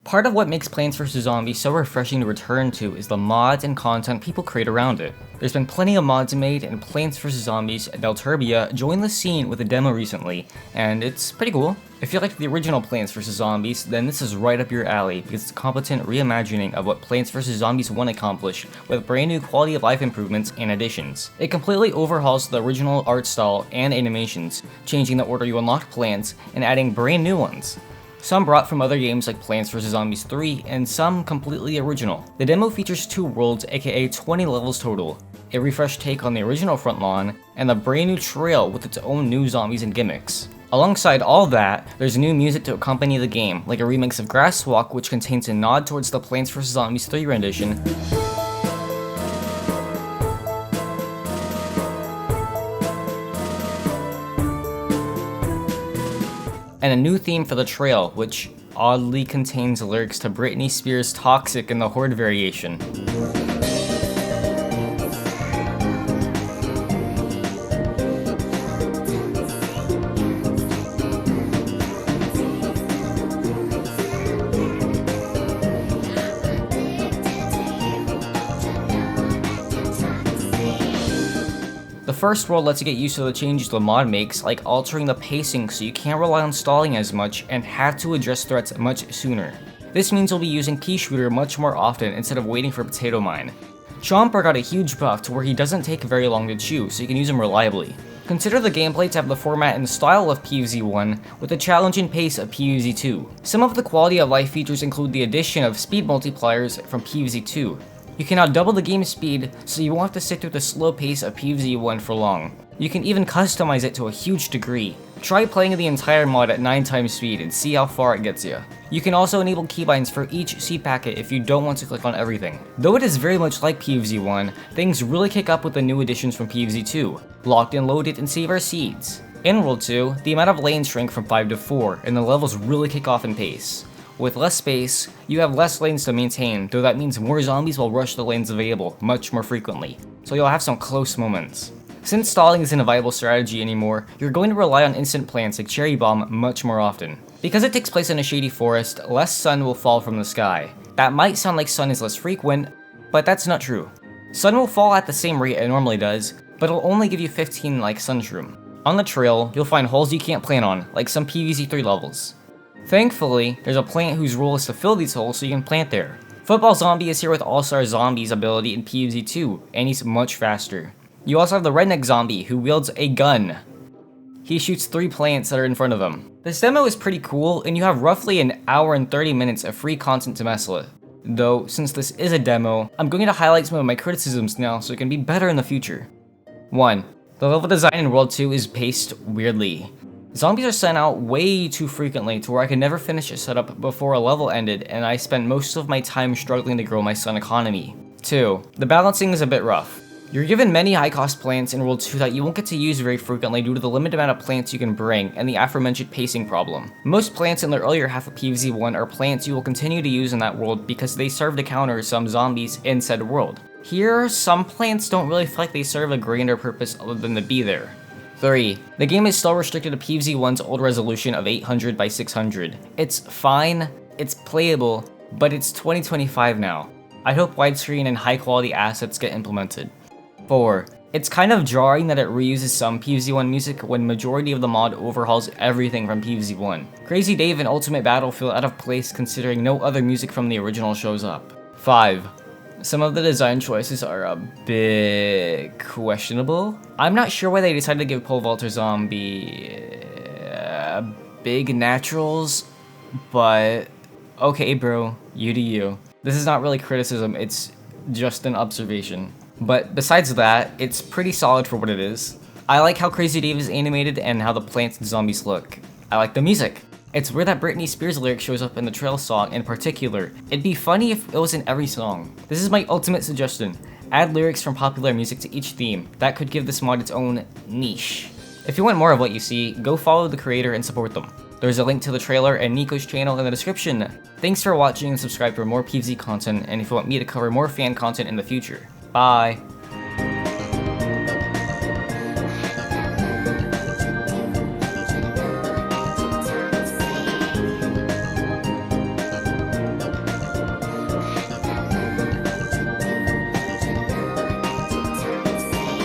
Part of what makes Plants vs. Zombies so refreshing to return to is the mods and content people create around it. There's been plenty of mods made, and Plants vs. Zombies Delturbia joined the scene with a demo recently, and it's pretty cool. If you liked the original Plants vs. Zombies, then this is right up your alley, because it's a competent reimagining of what Plants vs. Zombies 1 accomplished, with brand new quality of life improvements and additions. It completely overhauls the original art style and animations, changing the order you unlock plants, and adding brand new ones. Some brought from other games like Plants vs. Zombies 3, and some completely original. The demo features 2 worlds, aka 20 levels total, a refreshed take on the original front lawn, and a brand new trail with its own new zombies and gimmicks. Alongside all that, there's new music to accompany the game, like a remix of Grasswalk, which contains a nod towards the Plants vs. Zombies 3 rendition, and a new theme for the trail, which oddly contains lyrics to Britney Spears' Toxic in the Horde variation. The first world lets you get used to the changes the mod makes, like altering the pacing so you can't rely on stalling as much and have to address threats much sooner. This means you'll be using Pea Shooter much more often instead of waiting for Potato Mine. Chomper got a huge buff to where he doesn't take very long to chew, so you can use him reliably. Consider the gameplay to have the format and style of PvZ1 with the challenge and pace of PvZ2. Some of the quality of life features include the addition of speed multipliers from PvZ2. You can now double the game speed, so you won't have to sit through the slow pace of PvZ1 for long. You can even customize it to a huge degree. Try playing the entire mod at 9 times speed and see how far it gets you. You can also enable keybinds for each seed packet if you don't want to click on everything. Though it is very much like PvZ1, things really kick up with the new additions from PvZ2. Locked and loaded and save our seeds. In World 2, the amount of lanes shrink from 5 to 4, and the levels really kick off in pace. With less space, you have less lanes to maintain, though that means more zombies will rush the lanes available much more frequently, so you'll have some close moments. Since stalling isn't a viable strategy anymore, you're going to rely on instant plants like Cherry Bomb much more often. Because it takes place in a shady forest, less sun will fall from the sky. That might sound like sun is less frequent, but that's not true. Sun will fall at the same rate it normally does, but it'll only give you 15 like Sunshroom. On the trail, you'll find holes you can't plant on, like some PvZ3 levels. Thankfully, there's a plant whose role is to fill these holes so you can plant there. Football Zombie is here with All-Star Zombie's ability in PvZ2, and he's much faster. You also have the Redneck Zombie, who wields a gun. He shoots 3 plants that are in front of him. This demo is pretty cool, and you have roughly an hour and 30 minutes of free content to mess with. Though, since this is a demo, I'm going to highlight some of my criticisms now so it can be better in the future. 1. The level design in World 2 is paced weirdly. Zombies are sent out way too frequently to where I could never finish a setup before a level ended, and I spent most of my time struggling to grow my sun economy. 2. The balancing is a bit rough. You're given many high-cost plants in World 2 that you won't get to use very frequently due to the limited amount of plants you can bring and the aforementioned pacing problem. Most plants in the earlier half of PvZ1 are plants you will continue to use in that world because they serve to counter some zombies in said world. Here, some plants don't really feel like they serve a grander purpose other than to be there. 3. The game is still restricted to PvZ1's old resolution of 800 by 600. It's fine, it's playable, but it's 2025 now. I hope widescreen and high quality assets get implemented. 4. It's kind of jarring that it reuses some PvZ1 music when majority of the mod overhauls everything from PvZ1. Crazy Dave and Ultimate Battle feel out of place considering no other music from the original shows up. 5. Some of the design choices are a bit questionable. I'm not sure why they decided to give Pole Vaulter Zombie big naturals, but okay bro, you do you. This is not really criticism, it's just an observation. But besides that, it's pretty solid for what it is. I like how Crazy Dave is animated and how the plants and zombies look. I like the music. It's weird that Britney Spears lyric shows up in the trail song in particular. It'd be funny if it was in every song. This is my ultimate suggestion. Add lyrics from popular music to each theme. That could give this mod its own niche. If you want more of what you see, go follow the creator and support them. There's a link to the trailer and Nico's channel in the description. Thanks for watching and subscribe for more PvZ content, and if you want me to cover more fan content in the future. Bye!